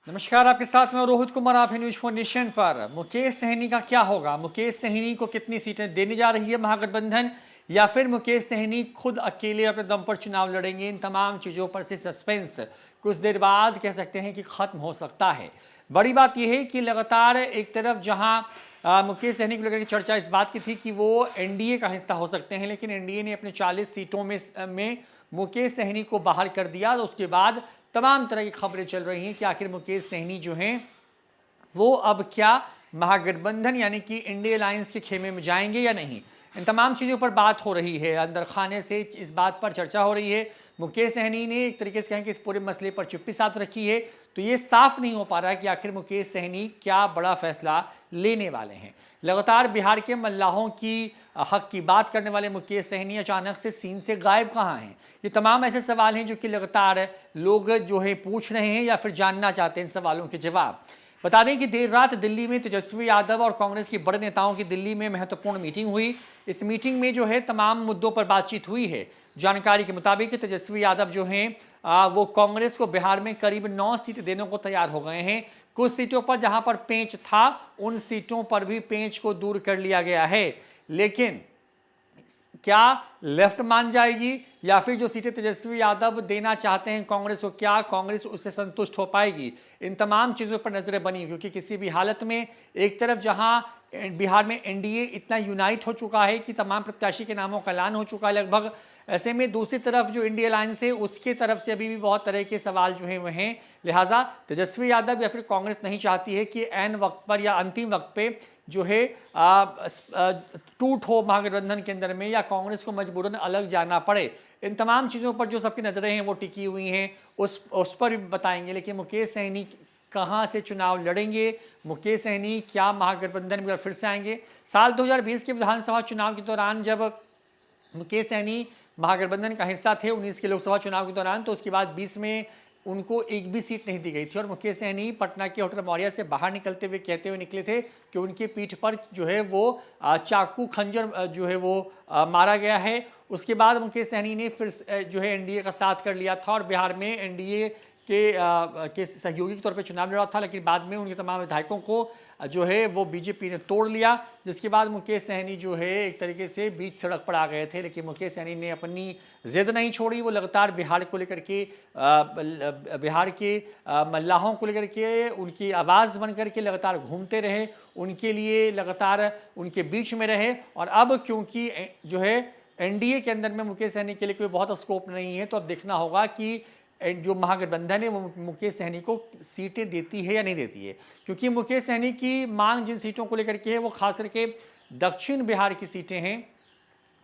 नमस्कार, आपके साथ मैं रोहित कुमार। आप है न्यूज फॉर नेशन पर। मुकेश सहनी का क्या होगा? मुकेश सहनी को कितनी सीटें देने जा रही है महागठबंधन, या फिर मुकेश सहनी खुद अकेले अपने दम पर चुनाव लड़ेंगे? इन तमाम चीजों पर से सस्पेंस कुछ देर बाद कह सकते हैं कि खत्म हो सकता है। बड़ी बात यह है कि लगातार एक तरफ जहां मुकेश सहनी को लेकर के चर्चा इस बात की थी कि वो एनडीए का हिस्सा हो सकते हैं, लेकिन एनडीए ने अपने 40 सीटों में मुकेश सहनी को बाहर कर दिया। तो उसके बाद तमाम तरह की खबरें चल रही हैं कि आखिर मुकेश सहनी जो हैं वो अब क्या महागठबंधन यानी कि इंडिया अलायंस के खेमे में जाएंगे या नहीं। इन तमाम चीज़ों पर बात हो रही है, अंदर खाने से इस बात पर चर्चा हो रही है। मुकेश सहनी ने एक तरीके से कहें कि इस पूरे मसले पर चुप्पी साध रखी है, तो ये साफ नहीं हो पा रहा है कि आखिर मुकेश सहनी क्या बड़ा फैसला लेने वाले हैं। लगातार बिहार के मल्लाहों की हक की बात करने वाले मुकेश सहनी अचानक से सीन से गायब कहाँ हैं? ये तमाम ऐसे सवाल हैं जो कि लगातार लोग जो है पूछ रहे हैं या फिर जानना चाहते हैं इन सवालों के जवाब। बता दें कि देर रात दिल्ली में तेजस्वी यादव और कांग्रेस के बड़े नेताओं की दिल्ली में महत्वपूर्ण मीटिंग हुई। इस मीटिंग में जो है तमाम मुद्दों पर बातचीत हुई है। जानकारी के मुताबिक तेजस्वी यादव जो हैं वो कांग्रेस को बिहार में करीब 9 सीट देने को तैयार हो गए हैं। कुछ सीटों पर जहां पर पेंच था उन सीटों पर भी पेंच को दूर कर लिया गया है, लेकिन क्या लेफ्ट मान जाएगी या फिर जो सीटें तेजस्वी यादव देना चाहते हैं कांग्रेस को, क्या कांग्रेस उससे संतुष्ट हो पाएगी? इन तमाम चीज़ों पर नजरें बनी, क्योंकि किसी भी हालत में एक तरफ जहां बिहार में एनडीए इतना यूनाइट हो चुका है कि तमाम प्रत्याशी के नामों का ऐलान हो चुका है लगभग, ऐसे में दूसरी तरफ जो इंडिया अलायंस है उसकी तरफ से अभी भी बहुत तरह के सवाल जो हैं वह हैं। लिहाजा तेजस्वी यादव या फिर कांग्रेस नहीं चाहती है कि एन वक्त पर या अंतिम वक्त पे जो है टूट हो महागठबंधन के अंदर में, या कांग्रेस को मजबूरन अलग जाना पड़े। इन तमाम चीज़ों पर जो सबकी नजरें हैं वो टिकी हुई हैं, उस पर भी बताएंगे। लेकिन मुकेश सहनी कहाँ से चुनाव लड़ेंगे? मुकेश सहनी क्या महागठबंधन में फिर से आएंगे? साल 2020 के विधानसभा चुनाव के दौरान जब मुकेश सहनी महागठबंधन का हिस्सा थे 19 के लोकसभा चुनाव के दौरान, तो उसके बाद 20 में उनको एक भी सीट नहीं दी गई थी और मुकेश सहनी पटना के होटल मौर्या से बाहर निकलते हुए कहते हुए निकले थे कि उनके पीठ पर जो है वो चाकू खंजर जो है वो मारा गया है। उसके बाद मुकेश सहनी ने फिर जो है एनडीए का साथ कर लिया था और बिहार में एनडीए के सहयोगी के तौर पे चुनाव लड़ा था, लेकिन बाद में उनके तमाम विधायकों को जो है वो बीजेपी ने तोड़ लिया, जिसके बाद मुकेश सहनी जो है एक तरीके से बीच सड़क पर आ गए थे। लेकिन मुकेश सहनी ने अपनी जिद नहीं छोड़ी, वो लगातार बिहार को लेकर के बिहार के मल्लाहों को लेकर के उनकी आवाज़ बन करके लगातार घूमते रहे, उनके लिए लगातार उनके बीच में रहे। और अब क्योंकि जो है एनडीए के अंदर में मुकेश सहनी के लिए कोई बहुत स्कोप नहीं है, तो अब देखना होगा कि जो महागठबंधन है वो मुकेश सहनी को सीटें देती है या नहीं देती है। क्योंकि मुकेश सहनी की मांग जिन सीटों को लेकर के है वो खास करके दक्षिण बिहार की सीटें हैं,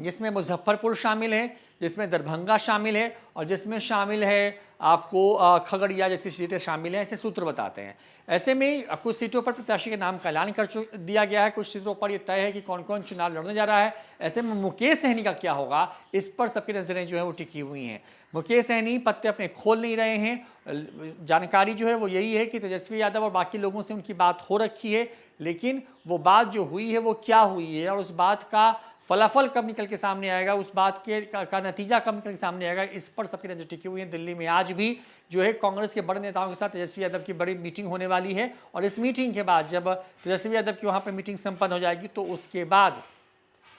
जिसमें मुजफ्फरपुर शामिल है, जिसमें दरभंगा शामिल है और जिसमें शामिल है आपको खगड़िया जैसी सीटें शामिल हैं, ऐसे सूत्र बताते हैं। ऐसे में कुछ सीटों पर प्रत्याशी के नाम का ऐलान कर दिया गया है, कुछ सीटों पर यह तय है कि कौन कौन चुनाव लड़ने जा रहा है। ऐसे में मुकेश सहनी का क्या होगा, इस पर सबकी नजरें जो है वो टिकी हुई हैं। मुकेश सहनी पत्ते अपने खोल नहीं रहे हैं। जानकारी जो है वो यही है कि तेजस्वी यादव और बाकी लोगों से उनकी बात हो रखी है, लेकिन वो बात जो हुई है वो क्या हुई है और उस बात का फलाफल कब निकल के सामने आएगा, उस बात के का नतीजा कब निकल के सामने आएगा, इस पर सबकी नजर टिकी हुई है। दिल्ली में आज भी जो है कांग्रेस के बड़े नेताओं के साथ तेजस्वी यादव की बड़ी मीटिंग होने वाली है और इस मीटिंग के बाद जब तेजस्वी यादव की वहाँ पर मीटिंग संपन्न हो जाएगी तो उसके बाद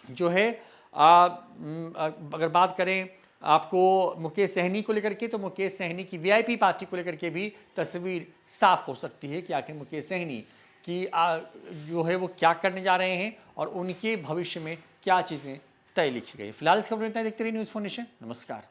जो है अगर बात करें आपको मुकेश सहनी को लेकर के, तो मुकेश सहनी की वीआईपी पार्टी को लेकर के भी तस्वीर साफ हो सकती है कि आखिर मुकेश सहनी की जो है वो क्या करने जा रहे हैं और उनके भविष्य में क्या चीज़ें तय लिखी गई। फिलहाल इस खबर में इतना, देखते रहिए न्यूज़ फॉर नेशन। नमस्कार।